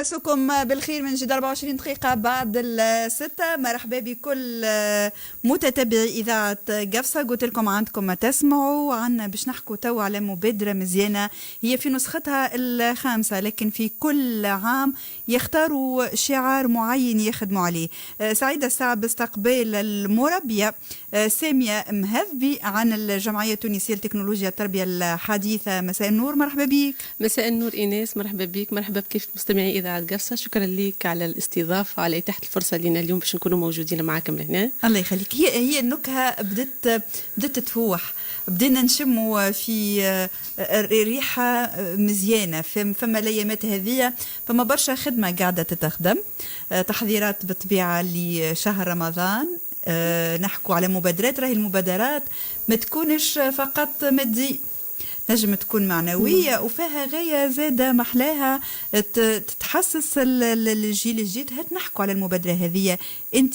مساكم بالخير من جد 24 دقيقة بعد الستة. مرحبا بكل متتبعي إذاعة قفصة. قلت لكم عندكم ما تسمعوا عنا باش نحكوا تو على مبادرة مزيانة هي في نسختها الخامسة، لكن في كل عام يختاروا شعار معين يخدموا عليه. سعيدة الساعة باستقبال المربية سامية مهذبي عن الجمعية التونسية لتكنولوجيا التربية الحديثة. مساء النور، مرحبا بك. مساء النور إيناس، مرحبا بك، مرحبا بكيف مستمعي إذاعة قفصة. شكرا لك على الاستضافة، على إتاحة الفرصة لنا اليوم باش نكونوا موجودين معاكم هنا. الله يخليك. هي النكهة بدت تفوح، بدينا نشموا في ريحة مزيانة. فما الأيامات هذه فما برشا خدمة قاعدة تتخدم، تحضيرات بالطبيعة لشهر رمضان. نحكوا على مبادرات، راهي المبادرات ما تكونش فقط مادية، نجم تكون معنوية وفيها غاية زادة محلاها تتحسس الجيل الجديد. هات نحكوا على المبادرة هذه. انت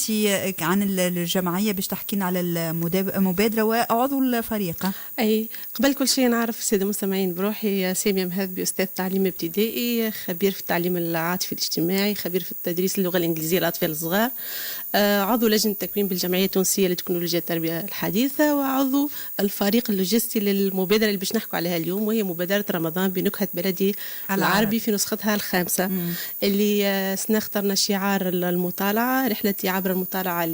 عن الجمعية باش تحكينا على المبادرة وعضو الفريق. أي قبل كل شيء نعرف السادة المستمعين بروحي سامية مهذبي، أستاذ تعليم ابتدائي، خبير في التعليم العاطفي الاجتماعي، خبير في التدريس اللغة الإنجليزية للأطفال الصغار، عضو لجنة التكوين بالجمعية التونسية لتكنولوجيا التربية الحديثة، وعضو الفريق اللوجستي للمبادرة اللي باش نحكوا عليها اليوم، وهي مبادرة رمضان بنكهة بلدي العربي في نسختها الخامسة. اللي سنة اخترنا شعار المطالعة، رحلتي عبر المطالعة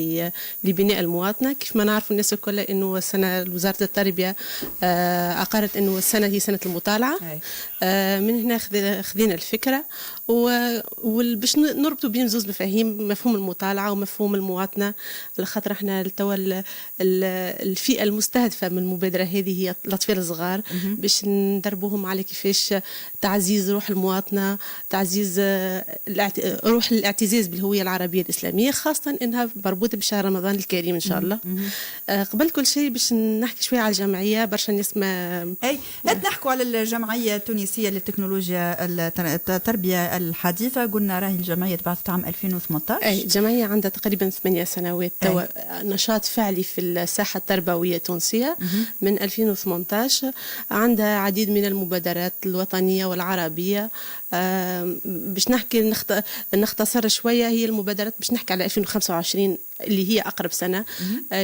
لبناء المواطنة. كيف ما نعرف الناس الكل إنه السنة وزارة التربية أقرت إنه السنة هي سنة المطالعة. من هنا خذينا الفكرة وباش نربطوا بين زوز مفاهيم، مفهوم المطالعة ومفهوم المواطنة، على خاطر احنا التوا الفئة المستهدفة من المبادرة هذه هي الأطفال الصغار، باش ندربوهم على كيفاش تعزيز روح المواطنة، تعزيز روح الاعتزاز بالهوية العربية الإسلامية، خاصة إنها مربوطة بشهر رمضان الكريم إن شاء الله. قبل كل شيء باش نحكي شوية على الجمعية. برشا ناس ما نحكوا على الجمعية التونسية للتكنولوجيا التربية الحديثة. قلنا راهي الجمعية تبعثت عام 2018. أي الجمعية عندها تقريبا 8 سنوات توا نشاط فعلي في الساحة التربوية التونسية من 2018. عندها عديد من المبادرات الوطنية والعربية. باش نحكي نختصر شوية، هي المبادرات باش نحكي على 2025 اللي هي أقرب سنة.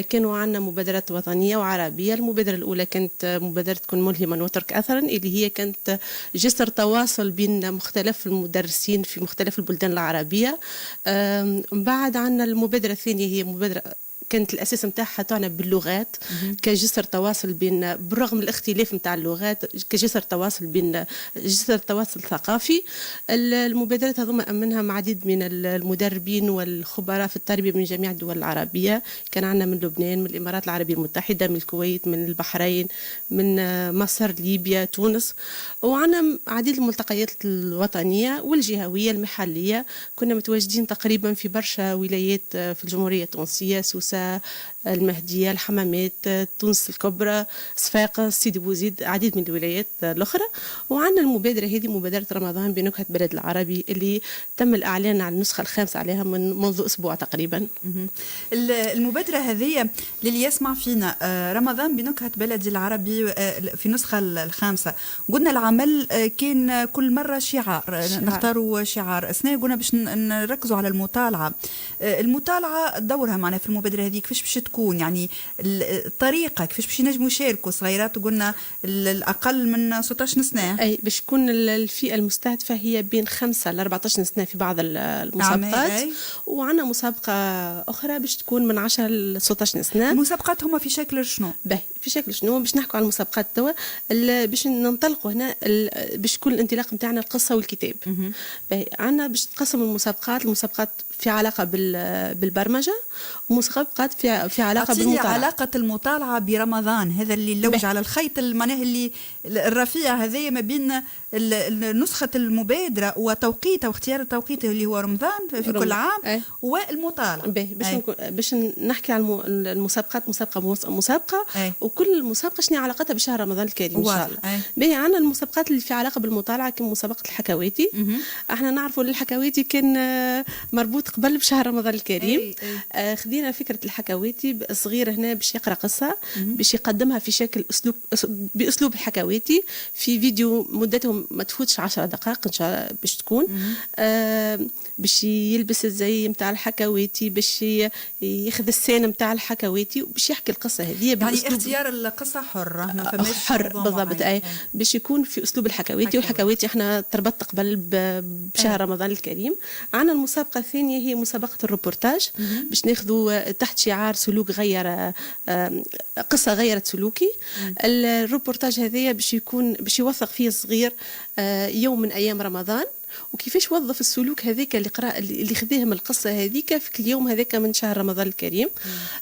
كانوا عندنا مبادرات وطنية وعربية. المبادرة الأولى كانت مبادرة كن ملهما وترك أثرا، اللي هي كانت جسر تواصل بين مختلف المدرسين في مختلف البلدان العربية. بعد عندنا المبادرة الثانية، هي مبادرة كانت الأساس متاعها تعنى باللغات كجسر تواصل بين، بالرغم من الاختلاف متاع اللغات، كجسر تواصل بين، جسر تواصل ثقافي. المبادرات هذوما أمنها مع عديد من المدربين والخبراء في التربية من جميع الدول العربية. كان عندنا من لبنان، من الإمارات العربية المتحدة، من الكويت، من البحرين، من مصر، ليبيا، تونس. وعندنا عديد الملتقيات الوطنية والجهوية المحلية. كنا متواجدين تقريبا في برشا ولايات في الجمهورية التونسية، سوسة، المهدية، الحمامات، تونس الكبرى، صفاقس، سيدي بوزيد، عديد من الولايات الأخرى. وعندنا المبادرة هذه مبادرة رمضان بنكهة بلد العربي، اللي تم الإعلان عن النسخة الخامسة عليها منذ أسبوع تقريبا. المبادرة هذه للي يسمع فينا، رمضان بنكهة بلد العربي في النسخة الخامسة. قلنا العمل كان كل مرة شعار. نختاروا شعار أثناء قلنا باش نركزوا على المطالعة. المطالعة دورها معنا في المبادرة هذه كيفاش باش تكون، يعني الطريقة كيفاش باش ينجموا يشاركوا صغيرات، وقلنا الأقل من 16 سنة. أي باش تكون الفئة المستهدفة هي بين 5 ل 14 سنة في بعض المسابقات. وعنا مسابقة أخرى باش تكون من 10 ل 16 سنة. المسابقات هما في شكل شنو؟ في شكل شنو؟ باش نحكوا على المسابقات توا باش ننطلقوا هنا، باش تكون الانطلاق نتاعنا القصة والكتاب. عنا باش تقسم المسابقات في علاقة بالبرمجة، ومسابقات في علاقة بالمطالعة. علاقة المطالعة برمضان هذا اللي لوج على الخيط، معناه اللي الرفيع هذايا ما بين نسخة المبادرة وتوقيتها واختيار التوقيت اللي هو رمضان في كل عام والمطالعة. باش نحكي على المسابقات مسابقة وكل مسابقه شنو علاقتها بشهر رمضان الكريم ان شاء الله. باهي عندنا المسابقات اللي في علاقه بالمطالعه كما مسابقه الحكواتي. احنا نعرفوا الحكواتي كان مربوط قبل بشهر رمضان الكريم. خدينا فكره الحكواتي صغير هنا باش يقرا قصه باش يقدمها في شكل باسلوب الحكواتي في فيديو مدته ما تفوتش 10 دقائق ان شاء الله باش تكون. باش يلبس الزي نتاع الحكواتي، باش ياخذ السين نتاع الحكواتي وباش يحكي القصه هذه. يعني اختيار القصه حره، ما فماش حر بالضبط. باش يكون في اسلوب الحكواتي. والحكواتي احنا تربطت قبل بشهر رمضان الكريم. عندنا المسابقه الثانيه هي مسابقه الروبورتاج باش ناخذوا تحت شعار سلوك غير قصه غيرت سلوكي. الروبورتاج هذايا باش يوثق فيه صغير يوم من ايام رمضان وكيفاش وظف السلوك هذيك اللي خذيه من القصه هذيك في اليوم هذاك من شهر رمضان الكريم.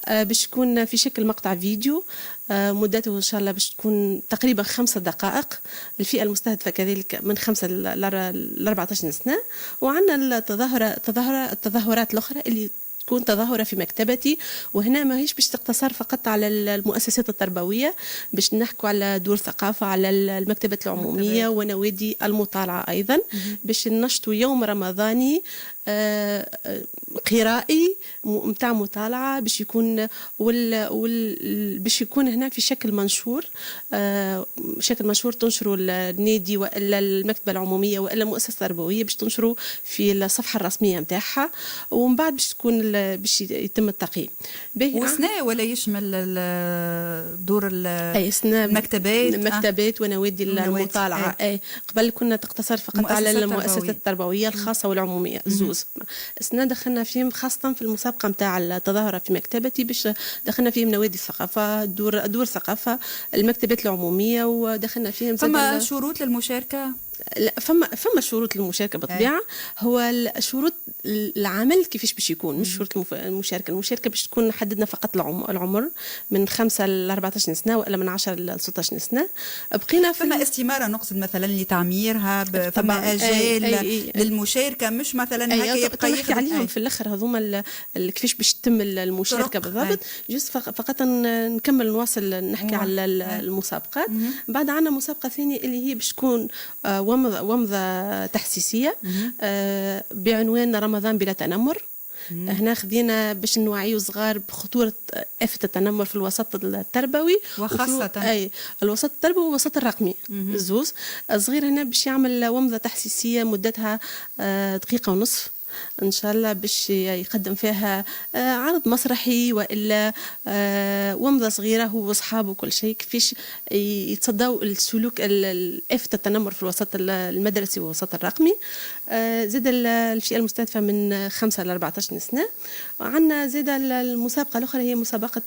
باش تكون في شكل مقطع فيديو مدته ان شاء الله باش تكون تقريبا 5 دقائق. الفئه المستهدفه كذلك من 5 ل 14 سنه. وعندنا التظاهرات الاخرى اللي تكون تظاهرة في مكتبتي، وهنا ما هيش باش تقتصر فقط على المؤسسات التربوية، باش نحكوا على دور ثقافة على المكتبات العمومية ونوادي المطالعة أيضا، باش ننشطوا يوم رمضاني قرائي متاع مطالعة باش يكون باش يكون هنا في شكل منشور تنشروا النادي والا المكتبة العمومية والا المؤسسة التربوية باش تنشروا في الصفحة الرسمية نتاعها، ومن بعد باش تكون باش يتم التقييم. وسنا ولا يشمل دور المكتبات ونوادي المطالعة. قبل كنا تقتصر فقط على المؤسسات التربوية الخاصة والعمومية الزوز. سنا دخلنا فيهم خاصة في المسابقة نتاع التظاهرة في مكتبتي، باش دخلنا فيهم نوادي الثقافة، دور ثقافة، المكتبات العمومية، ودخلنا فيهم. فما شروط للمشاركة؟ لا، فما شروط للمشاركه بالطبيعه. هو الشروط العمل كيفاش باش يكون، مش شروط المشاركه باش تكون حددنا فقط العمر من 5 ل 14 سنه ولا من 10 ل 16 سنه. بقينا فما استماره نقصد مثلا لتعميرها، فما اجال للمشاركه، مش مثلا هكا يبقى يحكي عليهم في الاخر هذوما كيفاش باش تتم المشاركه بالضبط. جست فقط نواصل نحكي على المسابقات. بعد عندنا مسابقه ثانيه اللي هي باش تكون ومضة تحسيسية بعنوان رمضان بلا تنمر. هنا خذينا باش نوعيو صغار بخطورة آفة التنمر في الوسط التربوي، وخاصة الوسط التربوي والوسط الرقمي الزوز. الصغير هنا باش يعمل ومضة تحسيسية مدتها 1.5 دقيقة ان شاء الله، باش يقدم فيها عرض مسرحي والا ومضه صغيره هو واصحابه وكل شيء كيفاش يتصدوا السلوك آفة التنمر في الوسط المدرسي والوسط الرقمي. زاد الفئه المستهدفه من 5 ل 14 سنه. وعندنا زاد المسابقه الاخرى هي مسابقه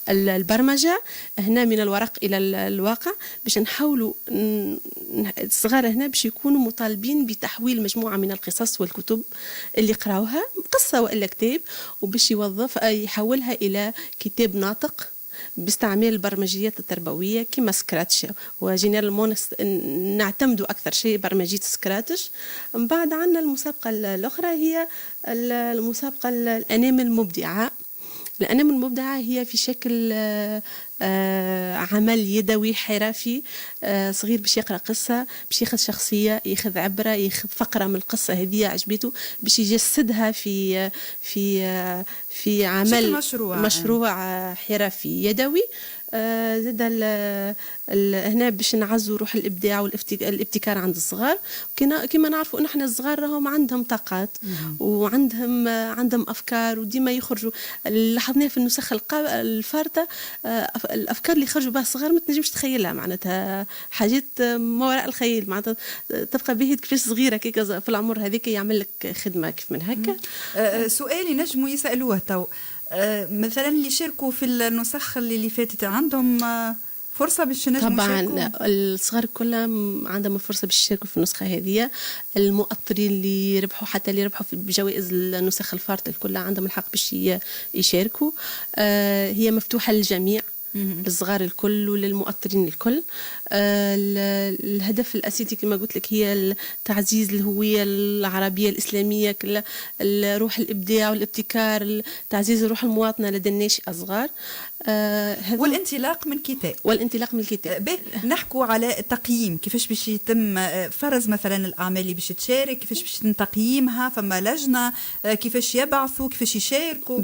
البرمجة، هنا من الورق إلى الواقع، باش نحاولوا الصغار هنا باش يكونوا مطالبين بتحويل مجموعة من القصص والكتب اللي قراوها، قصة وإلا كتاب، وباش يحولها إلى كتاب ناطق باستعمال البرمجيات التربوية كما سكراتش وجينيرال مونس. نعتمدوا أكثر شيء برمجية سكراتش. من بعد عندنا المسابقة الأخرى هي المسابقة الأنامل المبدعة. الأنامل المبدعة هي في شكل عمل يدوي حرفي صغير باش يقرأ قصة، باش ياخذ شخصية، ياخذ عبرة، ياخذ فقرة من القصة هذه عجبته، باش يجسدها في عمل مشروع حرفي يدوي. زاد هنا باش نعزوا روح الابداع والابتكار عند الصغار. كما نعرفوا ان احنا الصغار راهم عندهم طاقات وعندهم افكار، وديما يخرجوا. لاحظناه في النسخ الفارطه الافكار اللي خرجوا بها الصغار ما تنجمش تخيلها، معناتها حاجات ما وراء الخيال، معناتها تبقى به كيفاش صغيره كيك في العمر هذيك يعمل لك خدمه كيف من هكا. سؤال ينجموا يسالوه تو مثلا اللي شاركوا في النسخ اللي فاتت عندهم فرصة باش ينجموا طبعا الصغار كلهم عندهم فرصة باش يشاركوا في النسخة هذه. المؤطرين اللي ربحوا حتى اللي ربحوا بجوائز النسخ الفارطة كلها عندهم الحق باش يشاركوا. هي مفتوحة للجميع، للصغار الكل وللمؤطرين الكل. الهدف الأساسي كما قلت لك هي تعزيز الهوية العربية الإسلامية، روح الإبداع والابتكار، تعزيز الروح المواطنة لدى الناشئ الصغار. والانطلاق من كتاب. والانطلاق من الكتاب. نحكوا على التقييم، كيفاش باش يتم فرز مثلا الأعمال اللي باش تشارك، كيفاش باش يتم تقييمها، فما لجنة، كيفاش يبعثوا، كيفاش يشاركوا.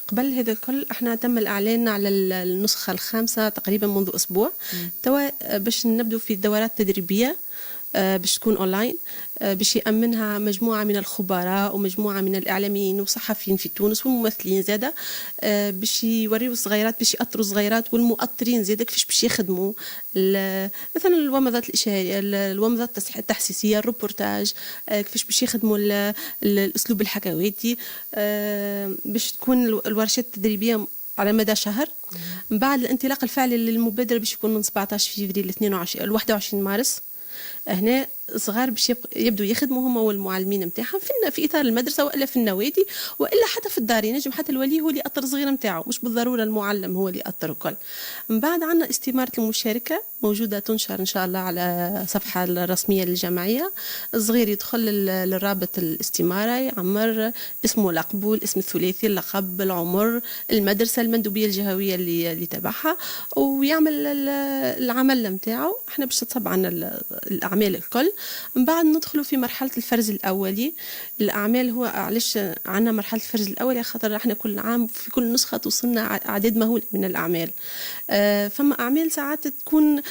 قبل هذا الكل احنا تم الإعلان على النسخة الخامسة تقريبا منذ أسبوع. توا باش نبدو في الدورات التدريبية باش تكون أونلاين، باش يأمنها مجموعة من الخبراء ومجموعة من الإعلاميين وصحفيين في تونس وممثلين زادة، باش يوريوا الصغيرات، باش يأطروا الصغيرات والمؤطرين زادة كيفاش باش يخدموا مثلا الومضات الإشارية، الومضات التحسيسية، الروبورتاج، كيفاش باش يخدموا الأسلوب الحكواتي، باش تكون الورشات التدريبية على مدى شهر. من بعد الانطلاق الفعلي للمبادرة باش يكون من 17 فبراير ل 21 مارس. هنا صغار باش يبدو يخدموا هما والمعلمين نتاعهم في اطار المدرسه والا في النوادي والا حتى في الدار، ينجم حتى الولي هو اللي يأطر صغير نتاعو، مش بالضروره المعلم هو اللي يأطر الكل. من بعد عندنا استماره المشاركه موجوده تنشر ان شاء الله على الصفحه الرسميه للجمعيه. الصغير يدخل للرابط الاستماره، يعمر اسمه القبول، اسم الثلاثي، اللقب، العمر، المدرسه، المندوبيه الجهويه اللي تبعها، ويعمل العمل نتاعو. احنا باش تصب عنا الاعمال الكل. من بعد ندخلوا في مرحلة الفرز الأولي. الأعمال هو علاش عنا مرحلة الفرز الأولي؟ خاطر احنا كل عام في كل نسخة توصلنا أعداد مهولة من الأعمال. فما أعمال ساعات تكون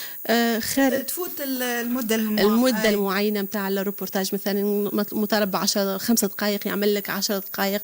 خارج تفوت المدة المعينة متاع الروبورتاج، مثلا مطالب 5 دقائق يعمل لك 10 دقائق،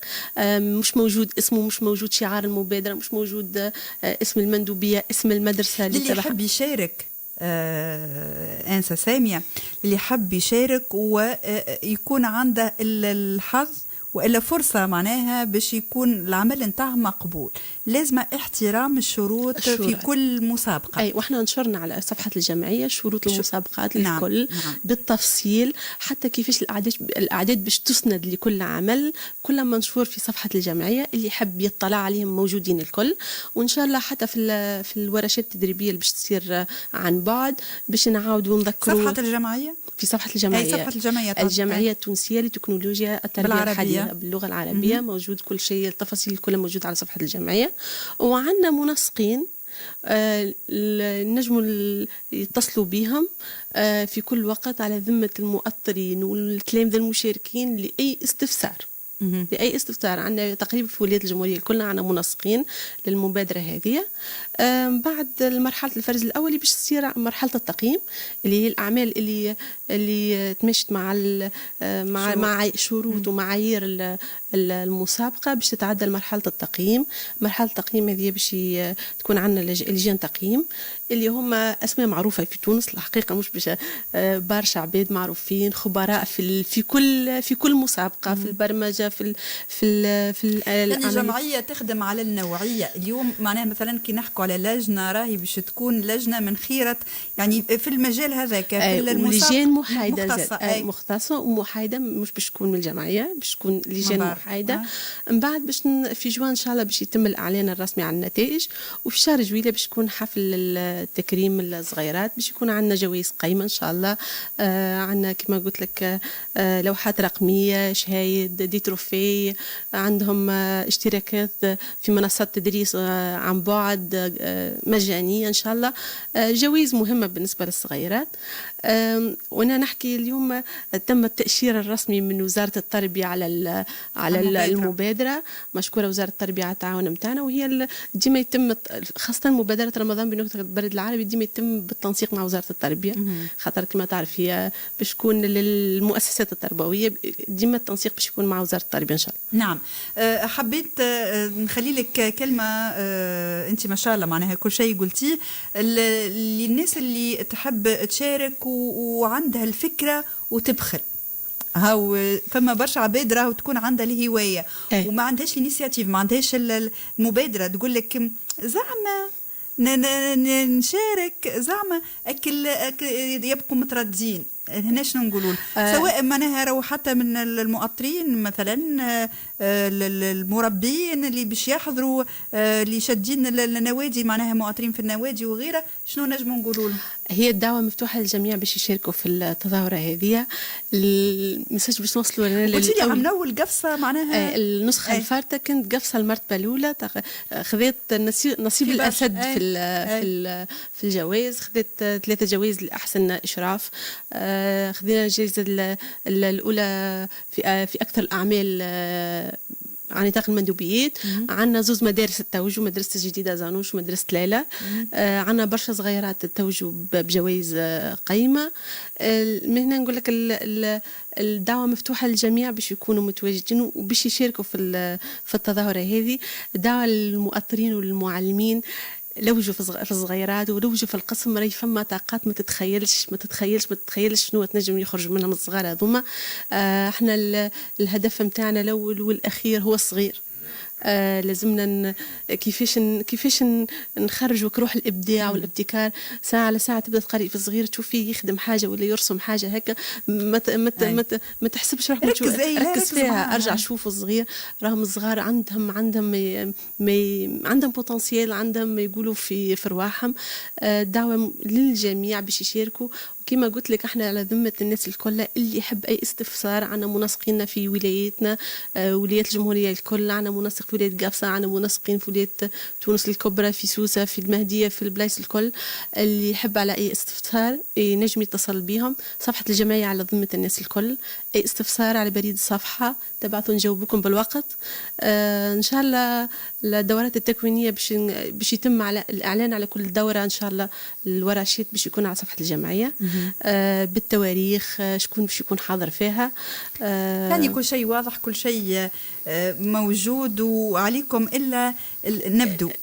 مش موجود اسمه، مش موجود شعار المبادرة، مش موجود اسم المندوبية، اسم المدرسة اللي يحب يشارك. أنسة سامية، اللي حب يشارك ويكون عنده الحظ وإلا فرصة معناها باش يكون العمل نتاعه مقبول، لازم احترام الشروط في كل مسابقة. أي، وإحنا نشرنا على صفحة الجمعية شروط المسابقات للكل. نعم. بالتفصيل، حتى كيفاش الأعداد باش تسند لكل عمل، كل منشور في صفحة الجمعية، اللي يحب يطلع عليهم موجودين الكل. وإن شاء الله حتى في الورشات التدريبية اللي باش تصير عن بعد باش نعاودوا ونذكروا. صفحة الجمعية؟ في صفحة الجمعية. أي صفحة الجمعية؟ الجمعية التونسية لتكنولوجيا التربية الحديثة باللغة العربية. موجود كل شيء، التفاصيل كلها موجودة على صفحة الجمعية. وعندنا منسقين نجموا يتصلوا بهم في كل وقت على ذمة المؤطرين والتلامذة المشاركين لأي استفسار. لأي استفسار. عندنا تقريبا في ولاية الجمهورية كلنا عندنا منسقين للمبادرة هذه. بعد مرحلة الفرز الأولي باش تصير مرحلة التقييم، اللي هي الأعمال اللي تمشت مع شروط ومعايير المسابقة باش تتعدى مرحلة التقييم. مرحلة التقييم هذه باش تكون عندنا لجان تقييم اللي هم أسماء معروفة في تونس الحقيقة، مش باش برشا عباد معروفين خبراء في كل مسابقة، في البرمجة، في يعني الجمعية تخدم على النوعية. اليوم معناها مثلا كي نحكوا على لجنة راهي باش تكون لجنة من خيرة يعني في المجال هذاك، في المسابقة لجان محايدة مختصة ومحايدة، مش باش تكون من الجمعية، باش تكون لجان محايدة. من بعد باش في جوان إن شاء الله باش يتم الإعلان الرسمي عن النتائج. وفي شهر جويلة باش يكون حفل التكريم الصغيرات، باش يكون عندنا جوائز قيمة إن شاء الله. عندنا كما قلت لك لوحات رقمية، شهايد، دي تروفي، عندهم اشتراكات في منصات تدريس عن بعد مجانية إن شاء الله. جوائز مهمة بالنسبة للصغيرات. وأنا نحكي اليوم تم التأشير الرسمي من وزارة التربية على المبادرة. مشكورة وزارة التربية على التعاون متاعنا، وهي ديما يتم خاصة مبادرة رمضان بنكتة البريد العربي ديما يتم بالتنسيق مع وزارة التربية. خاطر كما تعرف هي باش تكون للمؤسسات التربوية ديما التنسيق باش يكون مع وزارة التربية إن شاء الله. نعم. حبيت نخلي لك كلمة. أنت ما شاء الله معناها كل شيء قلتيه للناس اللي تحب تشارك وعندها الفكرة وتبخل. هاو فما برشا عباد راهو تكون عندها الهواية وما عندهاش الانيشياتيف، ما عندهاش المبادرة، تقول لك زعما نشارك، زعما أكل يبقوا مترددين. هنا شنو نقولون؟ سواء معناها راهو حتى من المؤطرين مثلا، المربين اللي باش يحضروا، اللي شادين النوادي معناها مؤطرين في النوادي وغيره، شنو نجموا نقولوا لهم؟ هي الدعوة مفتوحة للجميع باش يشاركوا في التظاهرة هذه. المساج باش نوصلوا قلت لي عم نول قفصة معناها النسخة الفارطة كانت قفصة المرتبة الأولى، خذت نصيب الأسد في الجوائز، خذت 3 جوائز لأحسن إشراف. خذينا الجائزة الأولى في أكثر الأعمال عن نطاق المندوبيات. عندنا 2 مدارس التوجه، مدرسة الجديدة زانوش ومدرسة ليلى. عندنا برشا صغيرات التوجه بجوائز قيمة. من هنا نقول لك الدعوة مفتوحة للجميع باش يكونوا متواجدين وباش يشاركوا في التظاهرة هذه. دعوة للمؤطرين والمعلمين لوجوا في الصغيرات ولوجوا في القسم، راهي فما طاقات ما تتخيلش شنو تنجم يخرج منها من الصغار هذوما. احنا الهدف نتاعنا الاول والاخير هو الصغير. لازمنا كيفاش نخرجوا روح الابداع والابتكار. ساعه على ساعه تبدا تقري في الصغير تشوف فيه يخدم حاجه ولا يرسم حاجه هكا، ما تحسبش روحك ركز فيها. ارجع شوف الصغير، راهم الصغار عندهم بوتنسيال، عندهم ما يقولوا في رواحهم. دعوه للجميع باش يشاركوا. كما قلت لك احنا على ذمة الناس الكل اللي يحب اي استفسار. عنا منسقين في ولاياتنا، ولايات الجمهورية الكل. عنا منسق في ولاية قفصة، عنا منسقين في ولاية تونس الكبرى، في سوسة، في المهدية، في البلايص الكل. اللي يحب على اي استفسار ينجم يتصل بهم. صفحة الجمعية على ذمة الناس الكل. اي استفسار على بريد الصفحة تبعثوا نجاوبكم بالوقت. ان شاء الله الدورات التكوينية باش يتم على الاعلان على كل دورة ان شاء الله. الورشات باش يكون على صفحة الجمعية بالتواريخ، شكون باش يكون حاضر فيها. يعني كل شيء واضح، كل شيء موجود، وعليكم الا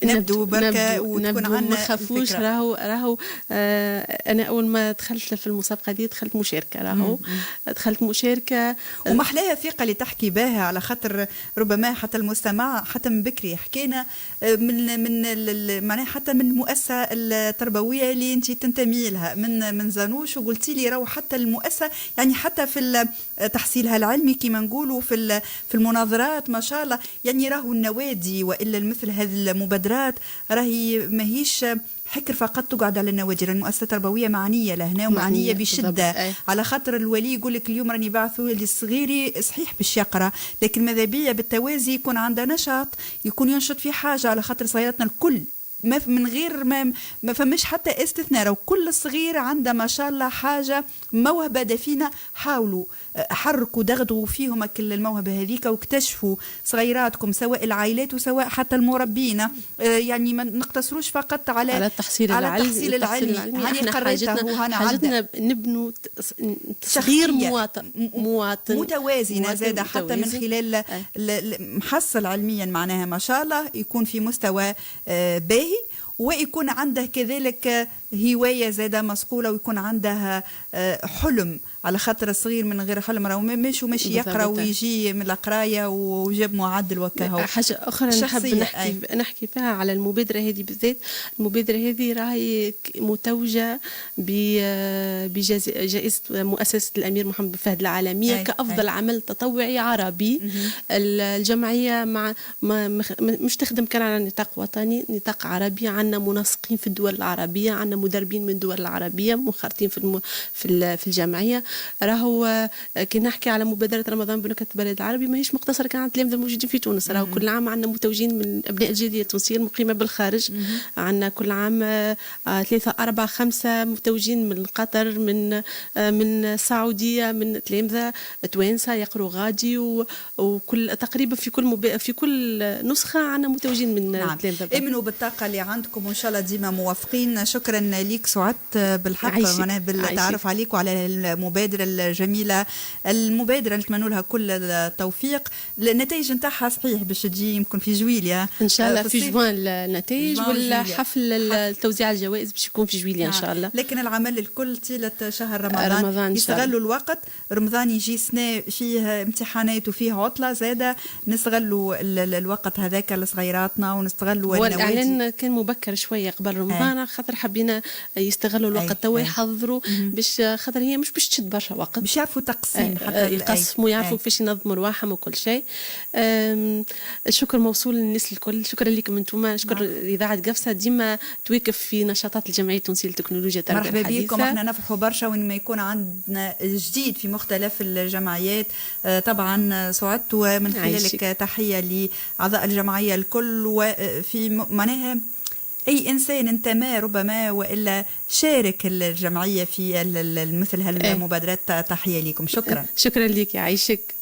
نبدو بركه وتكون عندنا ما خافوش. راهو انا اول ما دخلت في المسابقه دي دخلت مشاركه. دخلت مشاركه ومحلاها ثقه اللي تحكي بها، على خاطر ربما حتى المستمع حتى من بكري حكينا من معناها حتى من المؤسسه التربويه اللي انت تنتمي لها من زانوش، وقلتي لي راهو حتى المؤسسه يعني حتى في تحصيلها العلمي كما نقولوا في المناظرات ما شاء الله. يعني راهو النوادي والا مثل هذه المبادرات راهي ماهيش حكر فقط تقعد على النوادي. المؤسسه التربويه معنيه لهنا ومعنيه بشده، على خاطر الولي يقول لك اليوم راني بعثوا للصغيري صحيح باش يقرا، لكن ماذا بيا بالتوازي يكون عنده نشاط، يكون ينشط في حاجه، على خاطر صغيراتنا الكل ما من غير ما فماش حتى استثناء، وكل صغير عنده ما شاء الله حاجه موهبه دفينه. حاولوا حركوا دغدوا فيهم كل الموهبه هذيك واكتشفوا صغيراتكم، سواء العائلات وسواء حتى المربين. يعني ما نقتصروش فقط على التحصيل العلمي. يعني حاجتنا نبنوا تصغير مواطن متوازنه زاده، حتى من خلال محصل علميا معناها ما شاء الله يكون في مستوى باهي، ويكون عنده كذلك هواية زادة مصقولة، ويكون عنده حلم، على خاطر الصغير من غير حلم راهو ماشي يقرا ويجي من القرايه وجاب معدل وكهو. حاجه اخرى نحب نحكي فيها على المبادره هذه بالذات. المبادره هذه راهي متوجه بجائزه مؤسسه الامير محمد بن فهد العالميه كافضل عمل تطوعي عربي. الجمعيه مش تخدم كان على نطاق وطني، نطاق عربي. عندنا منسقين في الدول العربيه، عندنا مدربين من الدول العربيه منخرطين في الجمعيه. راهو كي نحكي على مبادره رمضان بنكهه البلد العربي ماهيش مقتصره كان على التلامذه الموجودين في تونس. راهو كل عام عندنا متوجين من ابناء الجاليه التونسيه المقيمه بالخارج. عندنا كل عام 3 4 5 متوجين من قطر، من السعوديه، من تلامذه توانسه يقروا غادي، وكل تقريبا في كل نسخه عندنا متوجين من تلامذه. امنوا بالطاقه اللي عندكم وان شاء الله ديما موفقين. شكرا ليك سعدت بالحق معناها بالتعرف عليك وعلى المبادرة الجميلة، المبادرة نتمنى لها كل التوفيق. النتائج نتاعها صحيح باش تجي يمكن في جويليا ان شاء الله، في جوان النتائج، والحفل توزيع الجوائز باش يكون في جويليا ان شاء الله. لكن العمل الكل طيلة شهر رمضان يستغلوا الوقت. رمضان يجي سنة فيه امتحانات وفيه عطلة زادة، نستغلوا الوقت هذاك لصغيراتنا ونستغلوا النوادي. والإعلان كان مبكر شوية قبل رمضان خاطر حبينا يستغلوا الوقت توا يحضروا باش باش خاطر هي مش باش تشد برشا وقت، باش يعرفوا تقسيم حتى يقسموا يعرفوا كيفاش ينظموا رواحهم وكل شيء. الشكر موصول للناس الكل، شكرا لكم انتم، شكر اذاعه قفصه ديما توقف في نشاطات الجمعيه التونسيه للتكنولوجيا التربويه الحديثه. مرحبا بكم، احنا نفرحوا برشا وين ما يكون عندنا جديد في مختلف الجمعيات. طبعا سعدت، ومن خلالك تحيه لاعضاء الجمعيه الكل، وفي معناها أي إنسان انتمى ربما وإلا شارك الجمعية في مثل هالمبادرات. تحية لكم، شكرا. شكرا لك، يعيشك.